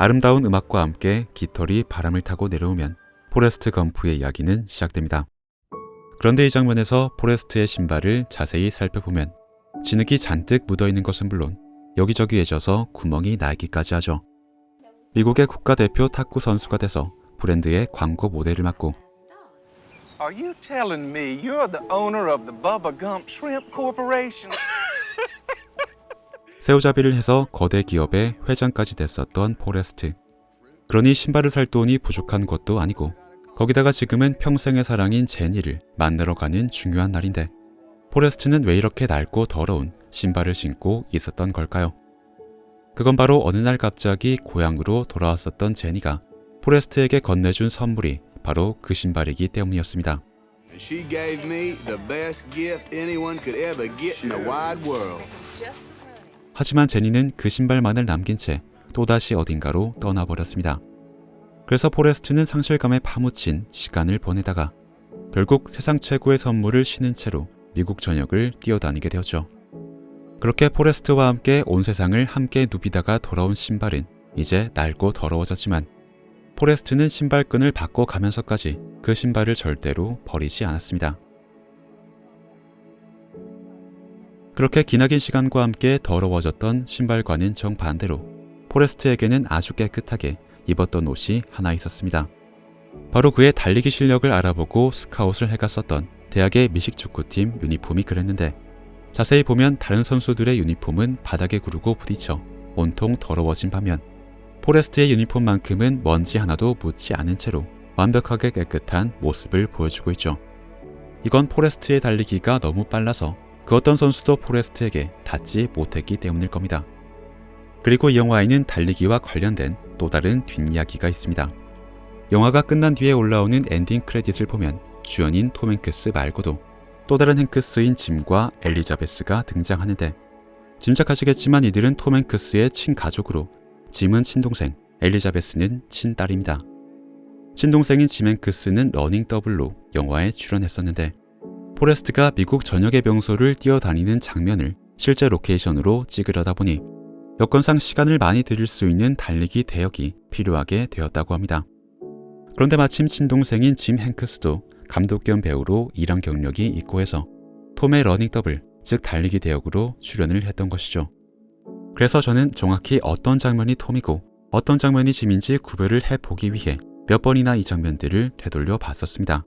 아름다운 음악과 함께 깃털이 바람을 타고 내려오면 포레스트 검프의 이야기는 시작됩니다. 그런데 이 장면에서 포레스트의 신발을 자세히 살펴보면 진흙이 잔뜩 묻어있는 것은 물론 여기저기 애져서 구멍이 나기까지 하죠. 미국의 국가대표 탁구 선수가 돼서 브랜드의 광고 모델을 맡고 Are you telling me you're the owner of the Bubba Gump Shrimp Corporation? 새우잡이를 해서 거대 기업의 회장까지 됐었던 포레스트. 그러니 신발을 살 돈이 부족한 것도 아니고 거기다가 지금은 평생의 사랑인 제니를 만나러 가는 중요한 날인데 포레스트는 왜 이렇게 낡고 더러운 신발을 신고 있었던 걸까요? 그건 바로 어느 날 갑자기 고향으로 돌아왔었던 제니가 포레스트에게 건네준 선물이 바로 그 신발이기 때문이었습니다. She gave me the best gift anyone could ever get in the wide world. 하지만 제니는 그 신발만을 남긴 채 또다시 어딘가로 떠나버렸습니다. 그래서 포레스트는 상실감에 파묻힌 시간을 보내다가 결국 세상 최고의 선물을 신은 채로 미국 전역을 뛰어다니게 되었죠. 그렇게 포레스트와 함께 온 세상을 함께 누비다가 돌아온 신발은 이제 낡고 더러워졌지만 포레스트는 신발끈을 바꿔가면서까지 그 신발을 절대로 버리지 않았습니다. 그렇게 기나긴 시간과 함께 더러워졌던 신발과는 정반대로 포레스트에게는 아주 깨끗하게 입었던 옷이 하나 있었습니다. 바로 그의 달리기 실력을 알아보고 스카웃을 해갔었던 대학의 미식축구팀 유니폼이 그랬는데 자세히 보면 다른 선수들의 유니폼은 바닥에 구르고 부딪혀 온통 더러워진 반면 포레스트의 유니폼만큼은 먼지 하나도 묻지 않은 채로 완벽하게 깨끗한 모습을 보여주고 있죠. 이건 포레스트의 달리기가 너무 빨라서 그 어떤 선수도 포레스트에게 닿지 못했기 때문일 겁니다. 그리고 이 영화에는 달리기와 관련된 또 다른 뒷이야기가 있습니다. 영화가 끝난 뒤에 올라오는 엔딩 크레딧을 보면 주연인 톰 행크스 말고도 또 다른 행크스인 짐과 엘리자베스가 등장하는데 짐작하시겠지만 이들은 톰 행크스의 친가족으로 짐은 친동생, 엘리자베스는 친딸입니다. 친동생인 짐 행크스는 러닝 더블로 영화에 출연했었는데 포레스트가 미국 전역의 명소를 뛰어다니는 장면을 실제 로케이션으로 찍으려다 보니 여건상 시간을 많이 들일 수 있는 달리기 대역이 필요하게 되었다고 합니다. 그런데 마침 친동생인 짐 행크스도 감독 겸 배우로 일한 경력이 있고 해서 톰의 러닝 더블, 즉 달리기 대역으로 출연을 했던 것이죠. 그래서 저는 정확히 어떤 장면이 톰이고 어떤 장면이 짐인지 구별을 해보기 위해 몇 번이나 이 장면들을 되돌려 봤었습니다.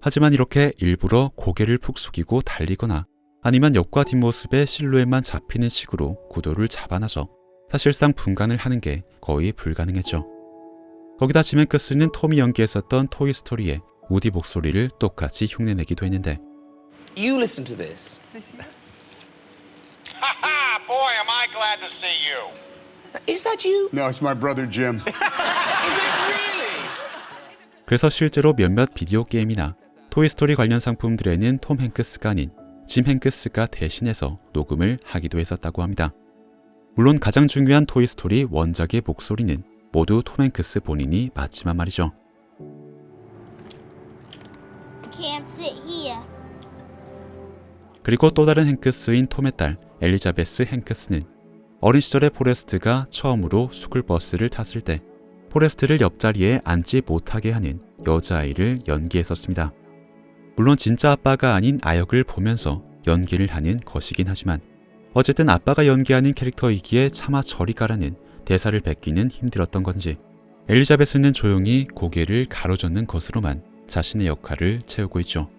하지만 이렇게 일부러 고개를 푹 숙이고 달리거나 아니면 옆과 뒷모습의 실루엣만 잡히는 식으로 구도를 잡아놔서 사실상 분간을 하는 게 거의 불가능했죠. 거기다 짐 행크스는 톰이 연기했었던 토이스토리의 우디 목소리를 똑같이 흉내내기도 했는데 You listen to this. Ha! Boy, am I glad to see you. Is that you? No, it's my brother Jim. Is it really? 그래서 실제로 몇몇 비디오 게임이나 토이스토리 관련 상품들에는 톰 행크스가 아닌 짐 행크스가 대신해서 녹음을 하기도 했었다고 합니다. 물론 가장 중요한 토이스토리 원작의 목소리는 모두 톰 행크스 본인이 맞지만 말이죠. Can't sit here. 그리고 또 다른 행크스인 톰의 딸 엘리자베스 행크스는 어린 시절에 포레스트가 처음으로 스쿨버스를 탔을 때 포레스트를 옆자리에 앉지 못하게 하는 여자아이를 연기했었습니다. 물론 진짜 아빠가 아닌 아역을 보면서 연기를 하는 것이긴 하지만 어쨌든 아빠가 연기하는 캐릭터이기에 차마 저리 가라는 대사를 뱉기는 힘들었던 건지 엘리자베스는 조용히 고개를 가로젓는 것으로만 자신의 역할을 채우고 있죠.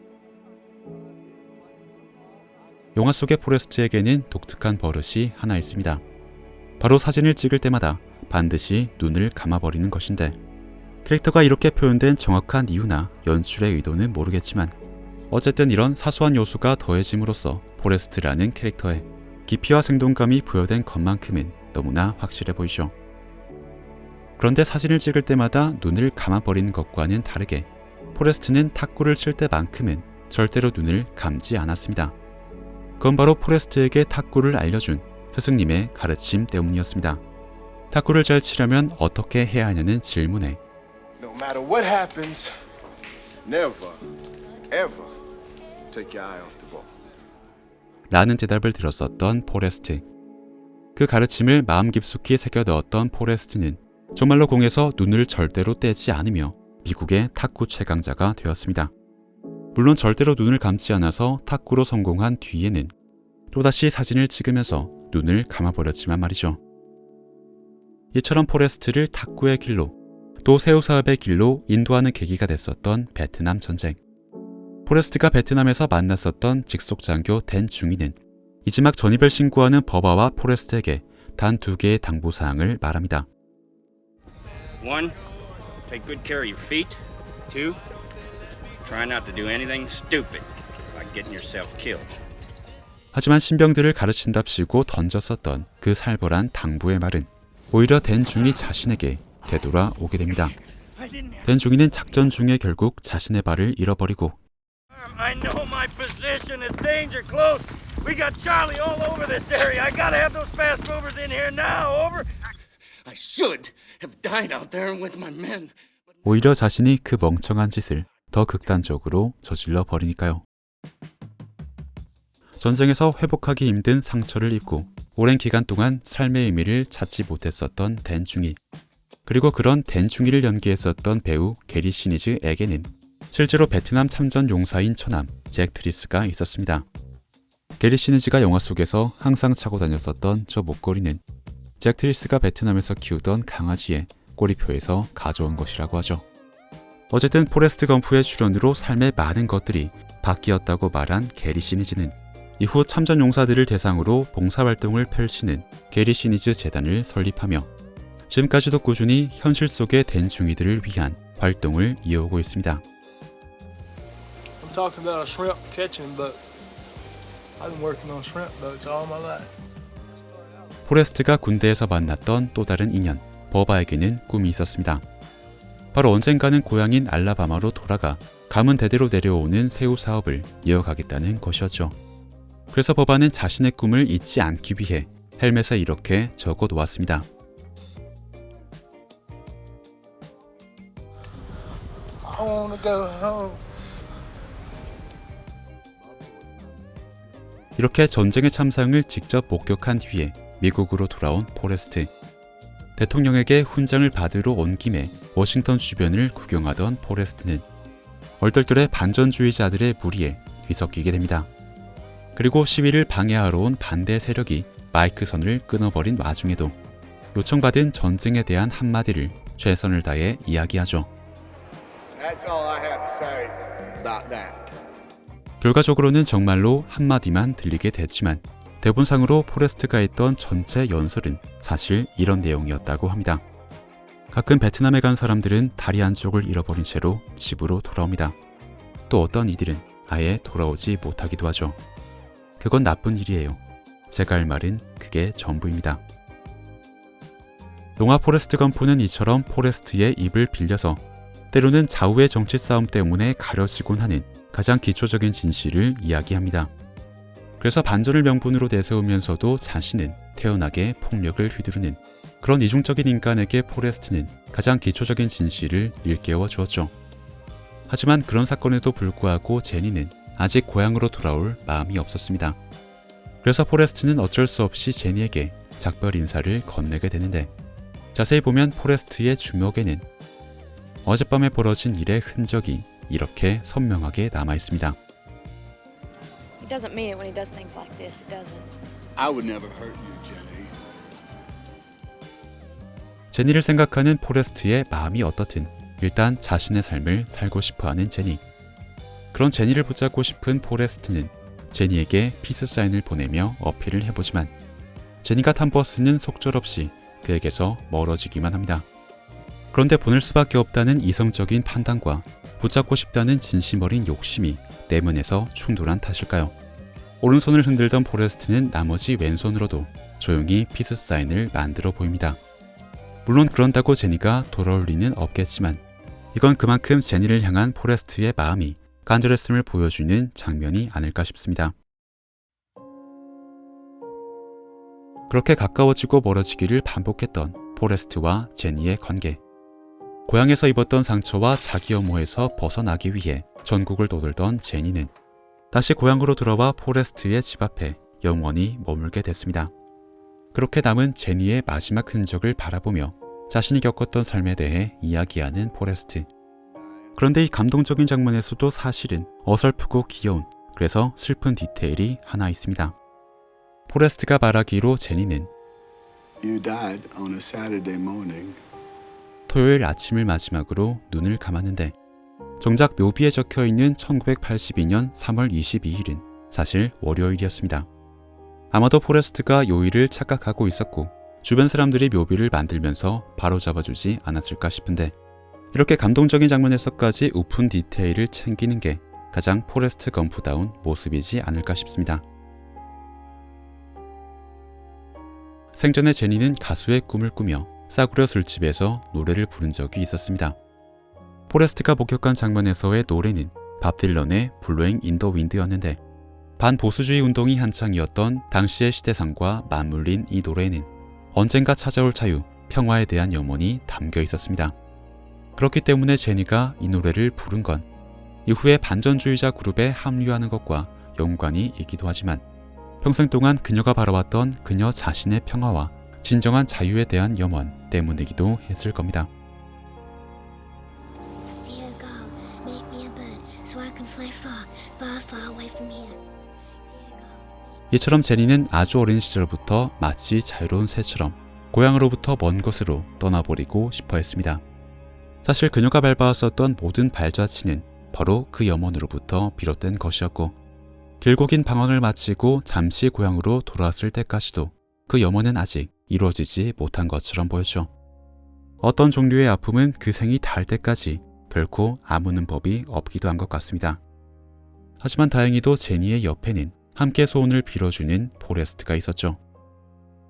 영화 속의 포레스트에게는 독특한 버릇이 하나 있습니다. 바로 사진을 찍을 때마다 반드시 눈을 감아버리는 것인데 캐릭터가 이렇게 표현된 정확한 이유나 연출의 의도는 모르겠지만 어쨌든 이런 사소한 요소가 더해짐으로써 포레스트라는 캐릭터에 깊이와 생동감이 부여된 것만큼은 너무나 확실해 보이죠. 그런데 사진을 찍을 때마다 눈을 감아버리는 것과는 다르게 포레스트는 탁구를 칠 때만큼은 절대로 눈을 감지 않았습니다. 그건 바로 포레스트에게 탁구를 알려준 스승님의 가르침 때문이었습니다. 탁구를 잘 치려면 어떻게 해야 하냐는 질문에 No matter what happens, never, ever take your eye off the ball. 라는 대답을 들었었던 포레스트. 그 가르침을 마음 깊숙이 새겨 넣었던 포레스트는 정말로 공에서 눈을 절대로 떼지 않으며 미국의 탁구 최강자가 되었습니다. 물론 절대로 눈을 감지 않아서 탁구로 성공한 뒤에는 또다시 사진을 찍으면서 눈을 감아버렸지만 말이죠. 이처럼 포레스트를 탁구의 길로 또 새우 사업의 길로 인도하는 계기가 됐었던 베트남 전쟁. 포레스트가 베트남에서 만났었던 직속장교 댄 중이는 이지막 전입을 신고하는 버바와 포레스트에게 단 2개의 당부사항을 말합니다. 1. Take good care of your feet. 2. Try not to do anything stupid like getting yourself killed. 하지만 신병들을 가르친답시고 던졌었던 그 살벌한 당부의 말은 오히려 댄 중이 자신에게 되돌아오게 됩니다. 댄 중이는 작전 중에 결국 자신의 발을 잃어버리고 I know my position is danger close. We got Charlie all over this area. I gotta have those fast movers in here now. Over. I should have died out there with my men. 오히려 자신이 그 멍청한 짓을 더 극단적으로 저질러 버리니까요. 전쟁에서 회복하기 힘든 상처를 입고 오랜 기간 동안 삶의 의미를 찾지 못했었던 댄 중이, 그리고 그런 댄 중이를 연기했었던 배우 게리 시니즈에게는 실제로 베트남 참전 용사인 처남 잭 트리스가 있었습니다. 게리 시니즈가 영화 속에서 항상 차고 다녔었던 저 목걸이는 잭 트리스가 베트남에서 키우던 강아지의 꼬리표에서 가져온 것이라고 하죠. 어쨌든 포레스트 검프의 출연으로 삶의 많은 것들이 바뀌었다고 말한 게리 시니즈는 이후 참전 용사들을 대상으로 봉사활동을 펼치는 게리 시니즈 재단을 설립하며 지금까지도 꾸준히 현실 속의 댄 중이들을 위한 활동을 이어오고 있습니다. I'm talking about a shrimp catching boat. I've been working on shrimp boats all my life. 포레스트가 군대에서 만났던 또 다른 인연, 버바에게는 꿈이 있었습니다. 바로 언젠가는 고향인 알라바마로 돌아가 가문 대대로 내려오는 새우 사업을 이어가겠다는 것이었죠. 그래서 버바는 자신의 꿈을 잊지 않기 위해 헬멧에 이렇게 적어 놓았습니다. I want to go home. 이렇게 전쟁의 참상을 직접 목격한 뒤에 미국으로 돌아온 포레스트. 대통령에게 훈장을 받으러 온 김에 워싱턴 주변을 구경하던 포레스트는 얼떨결에 반전주의자들의 무리에 뒤섞이게 됩니다. 그리고 시위를 방해하러 온 반대 세력이 마이크 선을 끊어버린 와중에도 요청받은 전쟁에 대한 한마디를 최선을 다해 이야기하죠. That's all I have to say about that. 결과적으로는 정말로 한마디만 들리게 됐지만 대본상으로 포레스트가 했던 전체 연설은 사실 이런 내용이었다고 합니다. 가끔 베트남에 간 사람들은 다리 한쪽을 잃어버린 채로 집으로 돌아옵니다. 또 어떤 이들은 아예 돌아오지 못하기도 하죠. 그건 나쁜 일이에요. 제가 할 말은 그게 전부입니다. 영화 포레스트 검프는 이처럼 포레스트의 입을 빌려서 때로는 좌우의 정치 싸움 때문에 가려지곤 하는 가장 기초적인 진실을 이야기합니다. 그래서 반전을 명분으로 내세우면서도 자신은 태연하게 폭력을 휘두르는 그런 이중적인 인간에게 포레스트는 가장 기초적인 진실을 일깨워 주었죠. 하지만 그런 사건에도 불구하고 제니는 아직 고향으로 돌아올 마음이 없었습니다. 그래서 포레스트는 어쩔 수 없이 제니에게 작별 인사를 건네게 되는데 자세히 보면 포레스트의 주먹에는 어젯밤에 벌어진 일의 흔적이 이렇게 선명하게 남아 있습니다. He doesn't mean it when he does things like this. It doesn't. I would never hurt you, Jenny. 제니를 생각하는 포레스트의 마음이 어떻든 일단 자신의 삶을 살고 싶어하는 제니. 그런 제니를 붙잡고 싶은 포레스트는 제니에게 피스 사인을 보내며 어필을 해보지만 제니가 탄 버스는 속절없이 그에게서 멀어지기만 합니다. 그런데 보낼 수밖에 없다는 이성적인 판단과 붙잡고 싶다는 진심 어린 욕심이 내면에서 충돌한 탓일까요? 오른손을 흔들던 포레스트는 나머지 왼손으로도 조용히 피스 사인을 만들어 보입니다. 물론 그런다고 제니가 돌아올 리는 없겠지만 이건 그만큼 제니를 향한 포레스트의 마음이 간절했음을 보여주는 장면이 아닐까 싶습니다. 그렇게 가까워지고 멀어지기를 반복했던 포레스트와 제니의 관계. 고향에서 입었던 상처와 자기 혐오에서 벗어나기 위해 전국을 떠돌던 제니는 다시 고향으로 돌아와 포레스트의 집 앞에 영원히 머물게 됐습니다. 그렇게 남은 제니의 마지막 흔적을 바라보며 자신이 겪었던 삶에 대해 이야기하는 포레스트. 그런데 이 감동적인 장면에서도 사실은 어설프고 귀여운, 그래서 슬픈 디테일이 하나 있습니다. 포레스트가 말하기로 제니는 You died on a Saturday morning. 토요일 아침을 마지막으로 눈을 감았는데 정작 묘비에 적혀있는 1982년 3월 22일은 사실 월요일이었습니다. 아마도 포레스트가 요일을 착각하고 있었고 주변 사람들이 묘비를 만들면서 바로 잡아주지 않았을까 싶은데 이렇게 감동적인 장면에서까지 우픈 디테일을 챙기는 게 가장 포레스트 검프다운 모습이지 않을까 싶습니다. 생전에 제니는 가수의 꿈을 꾸며 싸구려 술집에서 노래를 부른 적이 있었습니다. 포레스트가 목격한 장면에서의 노래는 밥 딜런의 블로잉 인 더 윈드였는데 반보수주의 운동이 한창이었던 당시의 시대상과 맞물린 이 노래에는 언젠가 찾아올 자유, 평화에 대한 염원이 담겨 있었습니다. 그렇기 때문에 제니가 이 노래를 부른 건 이후에 반전주의자 그룹에 합류하는 것과 연관이 있기도 하지만 평생 동안 그녀가 바라왔던 그녀 자신의 평화와 진정한 자유에 대한 염원 때문이기도 했을 겁니다. Dear God, make me a bird so I can fly far, far, far away from here. 이처럼 제니는 아주 어린 시절부터 마치 자유로운 새처럼 고향으로부터 먼 곳으로 떠나버리고 싶어 했습니다. 사실 그녀가 밟아왔었던 모든 발자취는 바로 그 염원으로부터 비롯된 것이었고 길고 긴 방황을 마치고 잠시 고향으로 돌아왔을 때까지도 그 염원은 아직 이루어지지 못한 것처럼 보였죠. 어떤 종류의 아픔은 그 생이 닿을 때까지 결코 아무는 법이 없기도 한 것 같습니다. 하지만 다행히도 제니의 옆에는 함께 소원을 빌어주는 포레스트가 있었죠.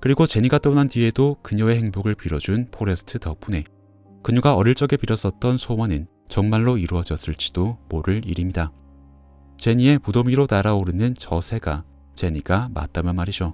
그리고 제니가 떠난 뒤에도 그녀의 행복을 빌어준 포레스트 덕분에 그녀가 어릴 적에 빌었었던 소원은 정말로 이루어졌을지도 모를 일입니다. 제니의 무덤 위로 날아오르는 저 새가 제니가 맞다면 말이죠.